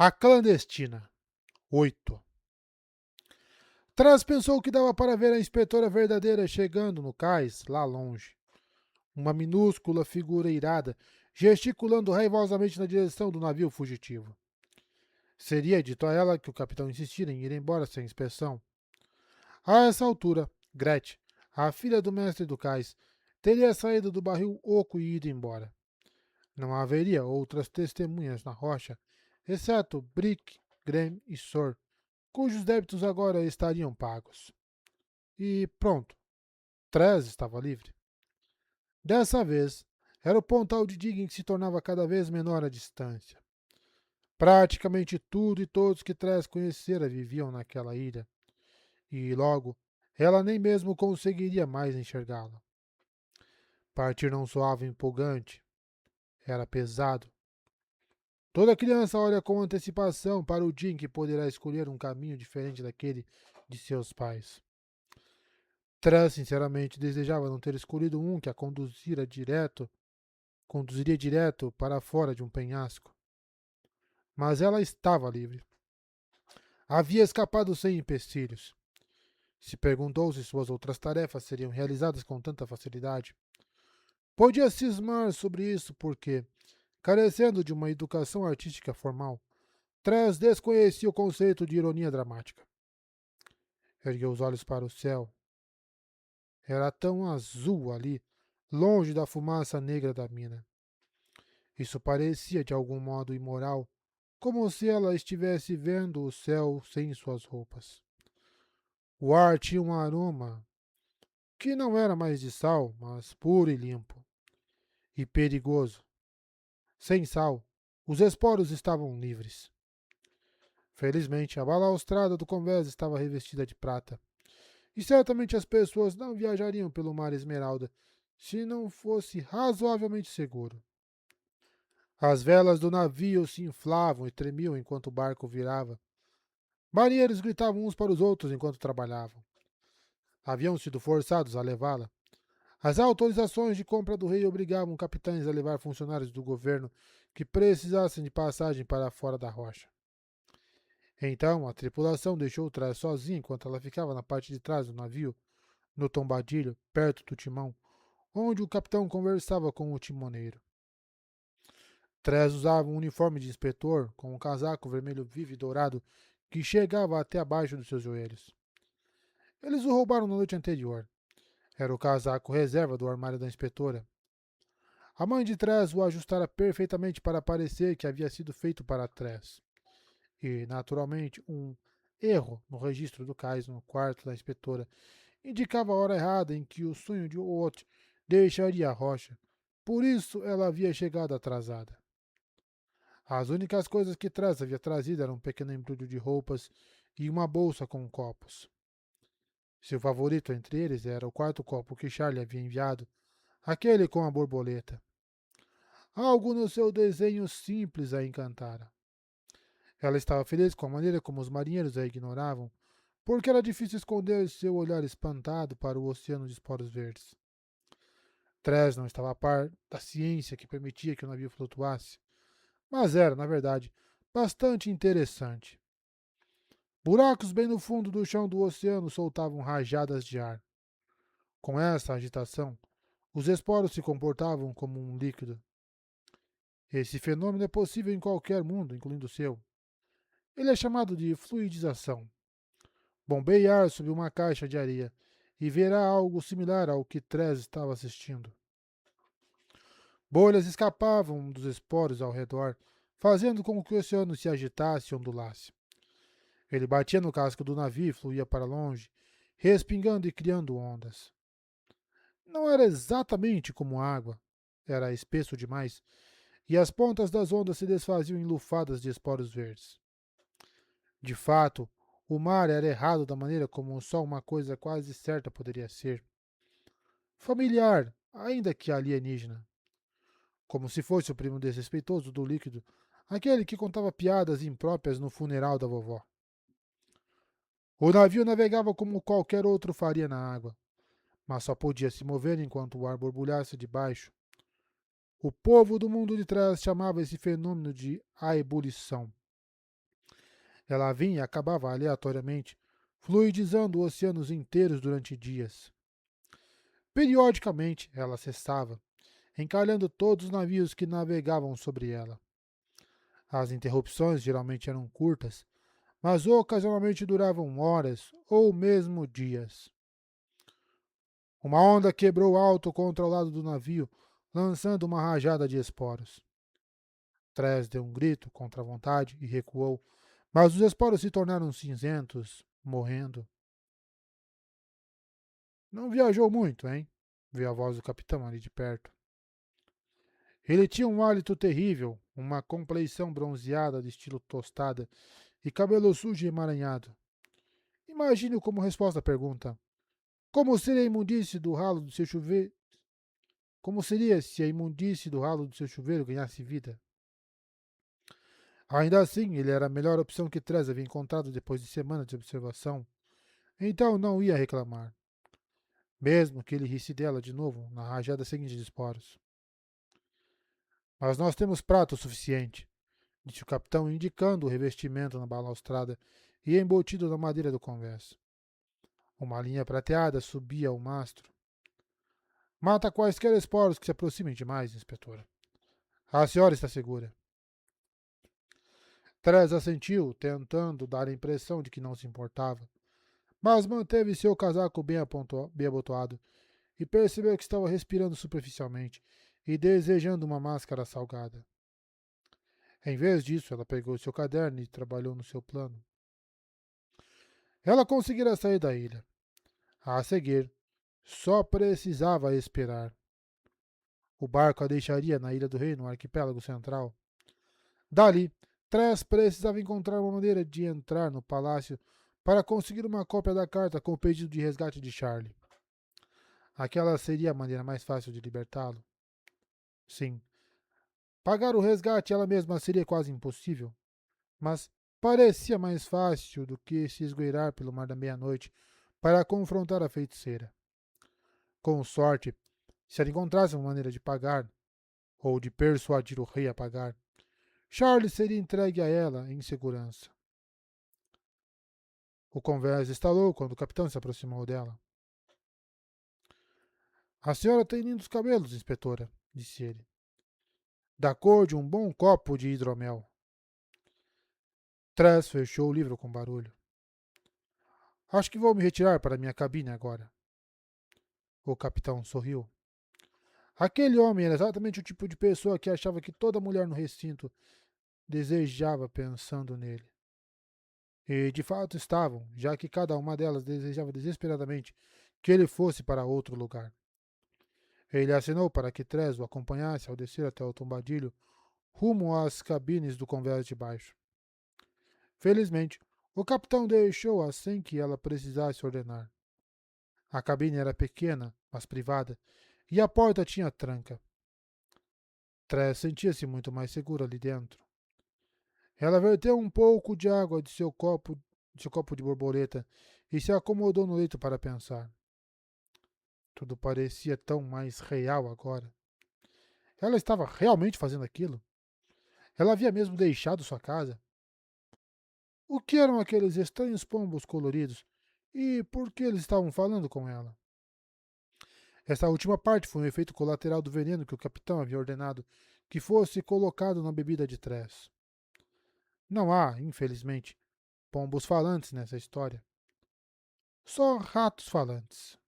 A clandestina. 8. Trás pensou que dava para ver a inspetora verdadeira chegando no cais, lá longe. Uma minúscula figura irada, gesticulando raivosamente na direção do navio fugitivo. Seria dito a ela que o capitão insistira em ir embora sem inspeção. A essa altura, Gretchen, a filha do mestre do cais, teria saído do barril oco e ido embora. Não haveria outras testemunhas na rocha, exceto Brick, Graham e Sor, cujos débitos agora estariam pagos. E pronto, Trez estava livre. Dessa vez, era o pontal de Digging que se tornava cada vez menor a distância. Praticamente tudo e todos que Trez conhecera viviam naquela ilha, e logo ela nem mesmo conseguiria mais enxergá-la. Partir não soava empolgante, era pesado. Toda criança olha com antecipação para o dia em que poderá escolher um caminho diferente daquele de seus pais. Trans, sinceramente, desejava não ter escolhido um que a conduziria direto para fora de um penhasco. Mas ela estava livre. Havia escapado sem empecilhos. Se perguntou se suas outras tarefas seriam realizadas com tanta facilidade. Podia cismar sobre isso porque, carecendo de uma educação artística formal, Trans desconhecia o conceito de ironia dramática. Ergueu os olhos para o céu. Era tão azul ali, longe da fumaça negra da mina. Isso parecia de algum modo imoral, como se ela estivesse vendo o céu sem suas roupas. O ar tinha um aroma que não era mais de sal, mas puro e limpo. E perigoso. Sem sal, os esporos estavam livres. Felizmente, a balaustrada do convés estava revestida de prata. E certamente as pessoas não viajariam pelo mar Esmeralda se não fosse razoavelmente seguro. As velas do navio se inflavam e tremiam enquanto o barco virava. Marinheiros gritavam uns para os outros enquanto trabalhavam. Haviam sido forçados a levá-la. As autorizações de compra do rei obrigavam capitães a levar funcionários do governo que precisassem de passagem para fora da rocha. Então, a tripulação deixou o trás sozinha enquanto ela ficava na parte de trás do navio, no tombadilho, perto do timão, onde o capitão conversava com o timoneiro. Trez usava um uniforme de inspetor, com um casaco vermelho vivo e dourado que chegava até abaixo dos seus joelhos. Eles o roubaram na noite anterior. Era o casaco reserva do armário da inspetora. A mãe de Trez o ajustara perfeitamente para parecer que havia sido feito para Trez. E, naturalmente, um erro no registro do cais no quarto da inspetora indicava a hora errada em que o sonho de Watt deixaria a rocha. Por isso ela havia chegado atrasada. As únicas coisas que Trez havia trazido eram um pequeno embrulho de roupas e uma bolsa com copos. Seu favorito entre eles era o quarto copo que Charlie havia enviado, aquele com a borboleta. Algo no seu desenho simples a encantara. Ela estava feliz com a maneira como os marinheiros a ignoravam, porque era difícil esconder seu olhar espantado para o oceano de esporos verdes. Trez não estava a par da ciência que permitia que o navio flutuasse, mas era, na verdade, bastante interessante. Buracos bem no fundo do chão do oceano soltavam rajadas de ar. Com essa agitação, os esporos se comportavam como um líquido. Esse fenômeno é possível em qualquer mundo, incluindo o seu. Ele é chamado de fluidização. Bombeie ar sob uma caixa de areia e verá algo similar ao que Trez estava assistindo. Bolhas escapavam dos esporos ao redor, fazendo com que o oceano se agitasse e ondulasse. Ele batia no casco do navio e fluía para longe, respingando e criando ondas. Não era exatamente como água, era espesso demais, e as pontas das ondas se desfaziam em lufadas de esporos verdes. De fato, o mar era errado da maneira como só uma coisa quase certa poderia ser. Familiar, ainda que alienígena. Como se fosse o primo desrespeitoso do líquido, aquele que contava piadas impróprias no funeral da vovó. O navio navegava como qualquer outro faria na água, mas só podia se mover enquanto o ar borbulhasse de baixo. O povo do mundo de trás chamava esse fenômeno de a ebulição. Ela vinha e acabava aleatoriamente, fluidizando oceanos inteiros durante dias. Periodicamente, ela cessava, encalhando todos os navios que navegavam sobre ela. As interrupções geralmente eram curtas, mas ocasionalmente duravam horas ou mesmo dias. Uma onda quebrou alto contra o lado do navio, lançando uma rajada de esporos. Trés deu um grito contra a vontade e recuou, mas os esporos se tornaram cinzentos, morrendo. Não viajou muito, hein? Veio a voz do capitão ali de perto. Ele tinha um hálito terrível, uma compleição bronzeada de estilo tostada e cabelo sujo e emaranhado. Imagine como resposta à pergunta: como seria a imundície do ralo do seu chuveiro? Como seria se a imundície do ralo do seu chuveiro ganhasse vida? Ainda assim, ele era a melhor opção que Trez havia encontrado depois de semanas de observação, então não ia reclamar, mesmo que ele risse dela de novo na rajada seguinte de esporos. Mas nós temos prato suficiente, disse o capitão, indicando o revestimento na balaustrada e embutido na madeira do convés. Uma linha prateada subia ao mastro. Mata quaisquer esporos que se aproximem demais, inspetora. A senhora está segura. Trez assentiu, tentando dar a impressão de que não se importava, mas manteve seu casaco bem abotoado e percebeu que estava respirando superficialmente e desejando uma máscara salgada. Em vez disso, ela pegou seu caderno e trabalhou no seu plano. Ela conseguira sair da ilha. A seguir, só precisava esperar. O barco a deixaria na Ilha do Rei, no arquipélago central. Dali, Tress precisava encontrar uma maneira de entrar no palácio para conseguir uma cópia da carta com o pedido de resgate de Charlie. Aquela seria a maneira mais fácil de libertá-lo. Sim, pagar o resgate ela mesma seria quase impossível, mas parecia mais fácil do que se esgueirar pelo mar da meia-noite para confrontar a feiticeira. Com sorte, se ela encontrasse uma maneira de pagar, ou de persuadir o rei a pagar, Charles seria entregue a ela em segurança. O convés estalou quando o capitão se aproximou dela. A senhora tem lindos cabelos, inspetora, disse ele. Da cor de um bom copo de hidromel. Tress fechou o livro com barulho. Acho que vou me retirar para minha cabine agora. O capitão sorriu. Aquele homem era exatamente o tipo de pessoa que achava que toda mulher no recinto desejava pensando nele. E de fato estavam, já que cada uma delas desejava desesperadamente que ele fosse para outro lugar. Ele acenou para que Tress o acompanhasse ao descer até o tombadilho, rumo às cabines do convés de baixo. Felizmente, o capitão deixou-a sem que ela precisasse ordenar. A cabine era pequena, mas privada, e a porta tinha tranca. Tress sentia-se muito mais segura ali dentro. Ela verteu um pouco de água de seu copo de borboleta e se acomodou no leito para pensar. Tudo parecia tão mais real agora. Ela estava realmente fazendo aquilo? Ela havia mesmo deixado sua casa? O que eram aqueles estranhos pombos coloridos? E por que eles estavam falando com ela? Essa última parte foi um efeito colateral do veneno que o capitão havia ordenado que fosse colocado na bebida de Tress. Não há, infelizmente, pombos falantes nessa história. Só ratos falantes.